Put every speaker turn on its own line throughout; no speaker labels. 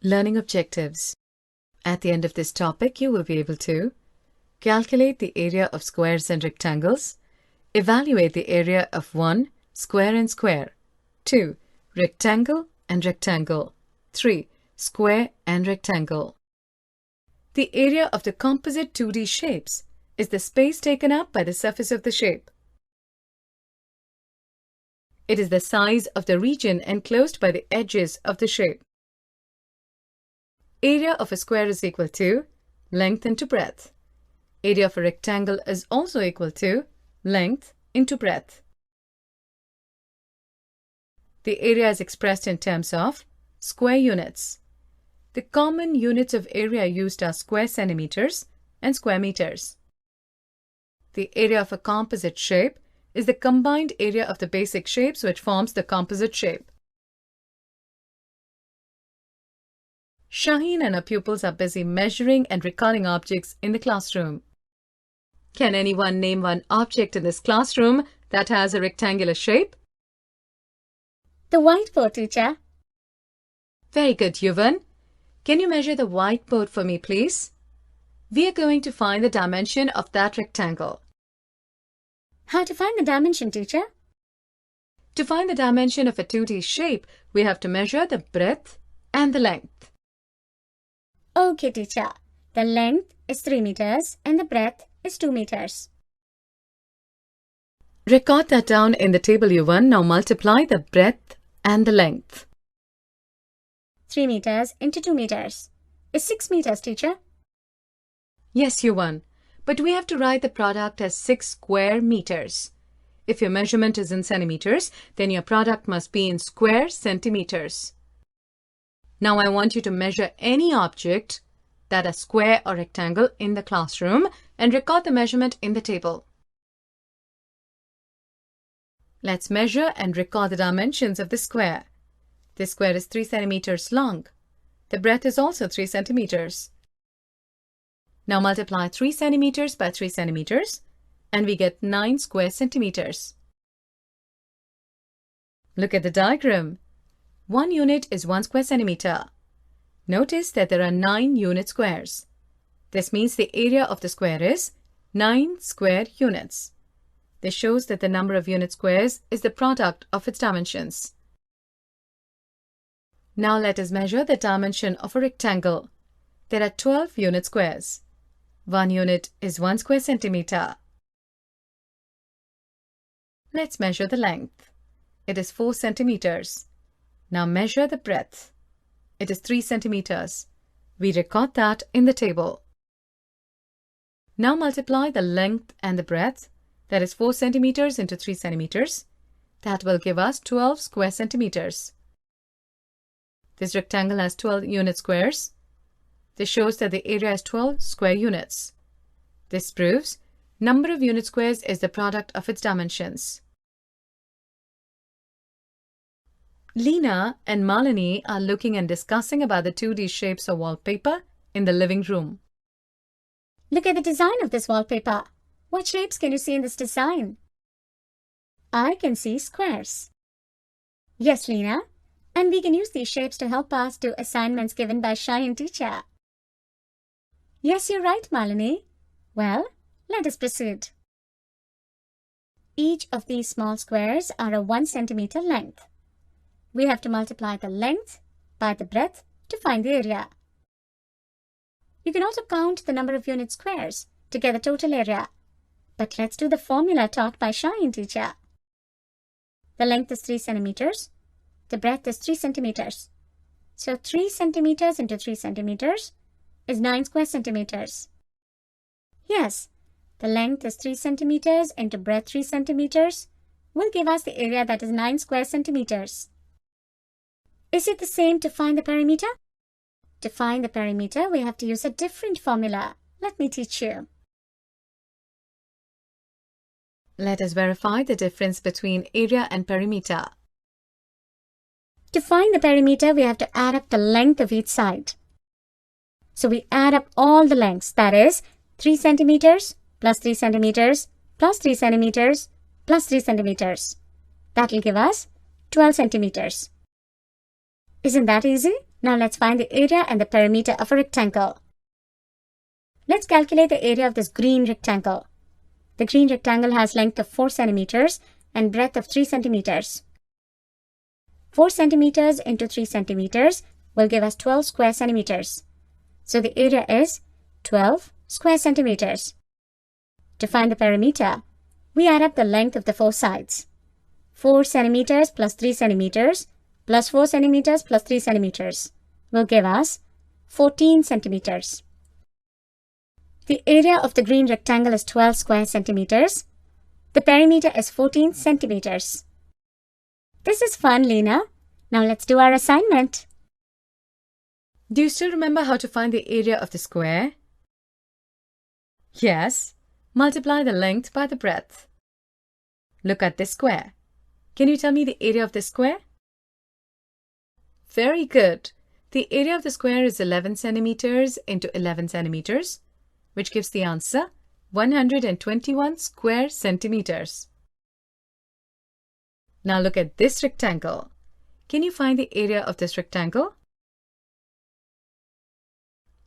Learning objectives. At the end of this topic, you will be able to calculate the area of squares and rectangles, evaluate the area of 1. Square and square, 2. Rectangle and rectangle, 3. Square and rectangle. The area of the composite 2D shapes is the space taken up by the surface of the shape. It is the size of the region enclosed by the edges of the shape. Area of a square is equal to length into breadth. Area of a rectangle is also equal to length into breadth. The area is expressed in terms of square units. The common units of area used are square centimeters and square meters. The area of a composite shape is the combined area of the basic shapes which forms the composite shape. Shaheen and her pupils are busy measuring and recording objects in the classroom. Can anyone name one object in this classroom that has a rectangular shape?
The whiteboard, teacher.
Very good, Yuvan. Can you measure the whiteboard for me, please? We are going to find the dimension of that rectangle.
How to find the dimension, teacher?
To find the dimension of a 2D shape, we have to measure the breadth and the length.
Okay, teacher. The length is 3 meters and the breadth is 2 meters.
Record that down in the table, Yuvan. Now multiply the breadth and the length.
3 meters into 2 meters is 6 meters, teacher.
Yes, Yuvan. But we have to write the product as 6 square meters. If your measurement is in centimeters, then your product must be in square centimeters. Now I want you to measure any object, that is square or rectangle, in the classroom and record the measurement in the table. Let's measure and record the dimensions of the square. This square is 3 centimeters long. The breadth is also 3 centimeters. Now multiply 3 centimeters by 3 centimeters and we get 9 square centimeters. Look at the diagram. 1 unit is 1 square centimeter. Notice that there are 9 unit squares. This means the area of the square is 9 square units. This shows that the number of unit squares is the product of its dimensions. Now let us measure the dimension of a rectangle. There are 12 unit squares. 1 unit is 1 square centimeter. Let's measure the length. It is 4 centimeters. Now measure the breadth. It is 3 centimeters. We record that in the table. Now multiply the length and the breadth. That is 4 centimeters into 3 centimeters. That will give us 12 square centimeters. This rectangle has 12 unit squares. This shows that the area is 12 square units. This proves number of unit squares is the product of its dimensions. Lena and Malini are looking and discussing about the 2D shapes of wallpaper in the living room.
Look at the design of this wallpaper. What shapes can you see in this design? I can see squares. Yes, Lena. And we can use these shapes to help us do assignments given by Shaheen teacher. Yes, you're right, Malini. Well, let us proceed. Each of these small squares are a 1 centimeter length. We have to multiply the length by the breadth to find the area. You can also count the number of unit squares to get the total area. But let's do the formula taught by Shaheen teacher. The length is 3 centimeters. The breadth is 3 centimeters. So 3 centimeters into 3 centimeters is 9 square centimeters. Yes, the length is 3 centimeters into breadth 3 centimeters will give us the area that is 9 square centimeters. Is it the same to find the perimeter? To find the perimeter, we have to use a different formula. Let me teach you.
Let us verify the difference between area and perimeter.
To find the perimeter, we have to add up the length of each side. So we add up all the lengths, that is 3 centimeters plus 3 centimeters plus 3 centimeters plus 3 centimeters. That will give us 12 centimeters. Isn't that easy? Now let's find the area and the perimeter of a rectangle. Let's calculate the area of this green rectangle. The green rectangle has length of 4 centimeters and breadth of 3 centimeters. 4 centimeters into 3 centimeters will give us 12 square centimeters. So the area is 12 square centimeters. To find the perimeter, we add up the length of the 4 sides. 4 centimeters plus 3 centimeters plus 4 centimeters plus 3 centimeters will give us 14 centimeters. The area of the green rectangle is 12 square centimeters. The perimeter is 14 centimeters. This is fun, Lena. Now let's do our assignment.
Do you still remember how to find the area of the square? Yes. Multiply the length by the breadth. Look at this square. Can you tell me the area of this square? Very good. The area of the square is 11 centimeters into 11 centimeters, which gives the answer 121 square centimeters. Now look at this rectangle. Can you find the area of this rectangle?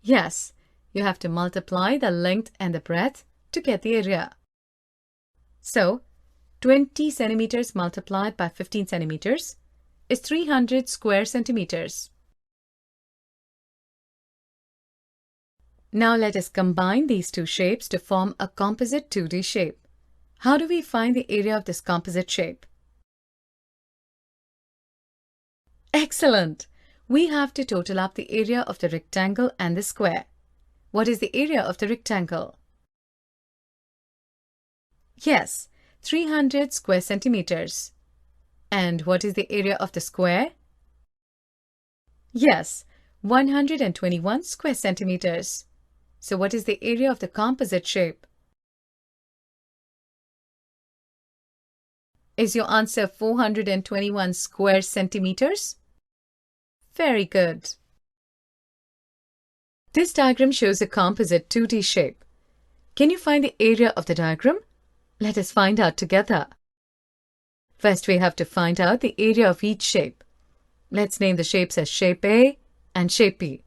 Yes, you have to multiply the length and the breadth to get the area. So, 20 centimeters multiplied by 15 centimeters is 300 square centimeters. Now let us combine these two shapes to form a composite 2D shape. How do we find the area of this composite shape? Excellent! We have to total up the area of the rectangle and the square. What is the area of the rectangle? Yes, 300 square centimeters. And what is the area of the square? Yes, 121 square centimeters. So what is the area of the composite shape? Is your answer 421 square centimeters? Very good. This diagram shows a composite 2D shape. Can you find the area of the diagram? Let us find out together. First, we have to find out the area of each shape. Let's name the shapes as shape A and shape B.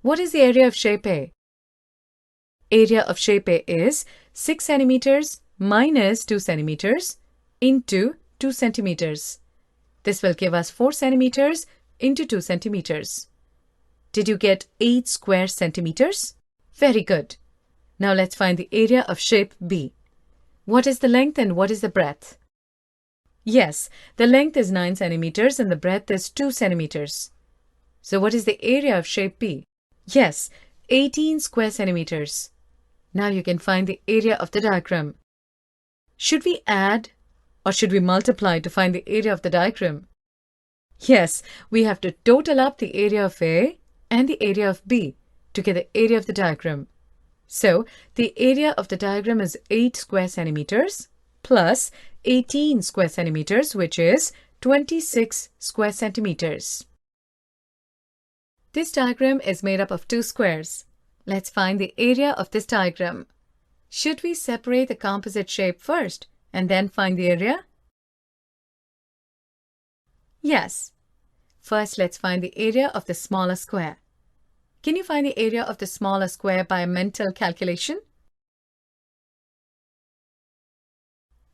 What is the area of shape A? Area of shape A is 6 centimeters minus 2 centimeters into 2 centimeters. This will give us 4 centimeters into 2 centimeters. Did you get 8 square centimeters? Very good. Now let's find the area of shape B. What is the length and what is the breadth? Yes, the length is 9 centimeters and the breadth is 2 centimeters. So what is the area of shape B? Yes, 18 square centimeters. Now you can find the area of the diagram. Should we add or should we multiply to find the area of the diagram? Yes, we have to total up the area of A and the area of B to get the area of the diagram. So, the area of the diagram is 8 square centimeters plus 18 square centimeters, which is 26 square centimeters. This diagram is made up of 2 squares. Let's find the area of this diagram. Should we separate the composite shape first and then find the area? Yes. First, let's find the area of the smaller square. Can you find the area of the smaller square by a mental calculation?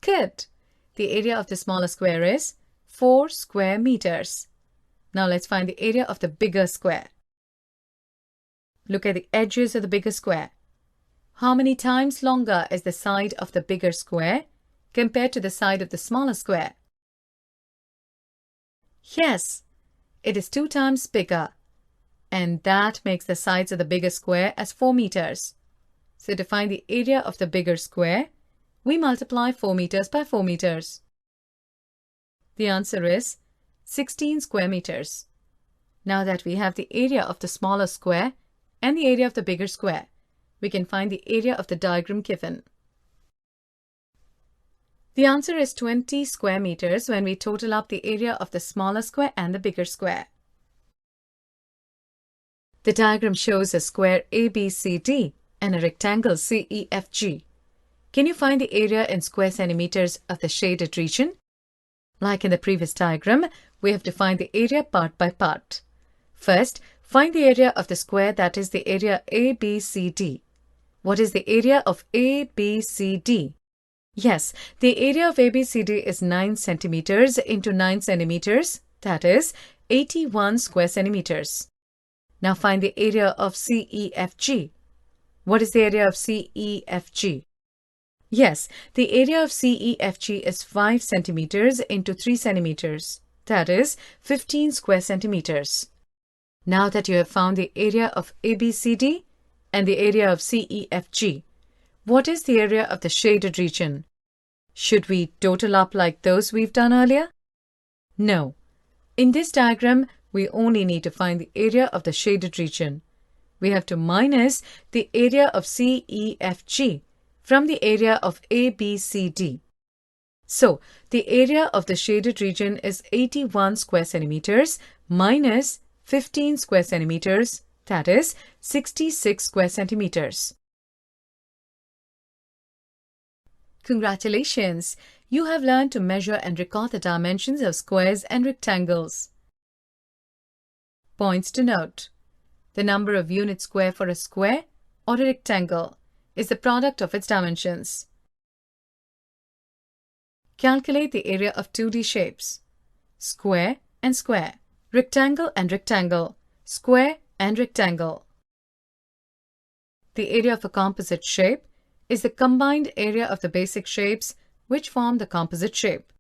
Good. The area of the smaller square is 4 square meters. Now let's find the area of the bigger square. Look at the edges of the bigger square. How many times longer is the side of the bigger square compared to the side of the smaller square? Yes, it is 2 times bigger. And that makes the sides of the bigger square as 4 meters. So to find the area of the bigger square, we multiply 4 meters by 4 meters. The answer is 16 square meters. Now that we have the area of the smaller square and the area of the bigger square, we can find the area of the diagram given. The answer is 20 square meters when we total up the area of the smaller square and the bigger square. The diagram shows a square ABCD and a rectangle CEFG. Can you find the area in square centimeters of the shaded region? Like in the previous diagram, we have to find the area part by part. First, find the area of the square, that is the area ABCD. What is the area of ABCD? Yes, the area of ABCD is 9 centimeters into 9 centimeters, that is 81 square centimeters. Now find the area of CEFG. What is the area of CEFG? Yes, the area of CEFG is 5 centimeters into 3 centimeters, that is 15 square centimeters. Now that you have found the area of ABCD and the area of CEFG, what is the area of the shaded region? Should we total up like those we've done earlier? No. In this diagram, we only need to find the area of the shaded region. We have to minus the area of CEFG from the area of ABCD. So, the area of the shaded region is 81 square centimeters minus 15 square centimeters, that is 66 square centimeters. Congratulations! You have learned to measure and record the dimensions of squares and rectangles. Points to note. The number of units square for a square or a rectangle is the product of its dimensions. Calculate the area of 2D shapes. Square and square. Rectangle and rectangle. Square and rectangle. The area of a composite shape is the combined area of the basic shapes which form the composite shape.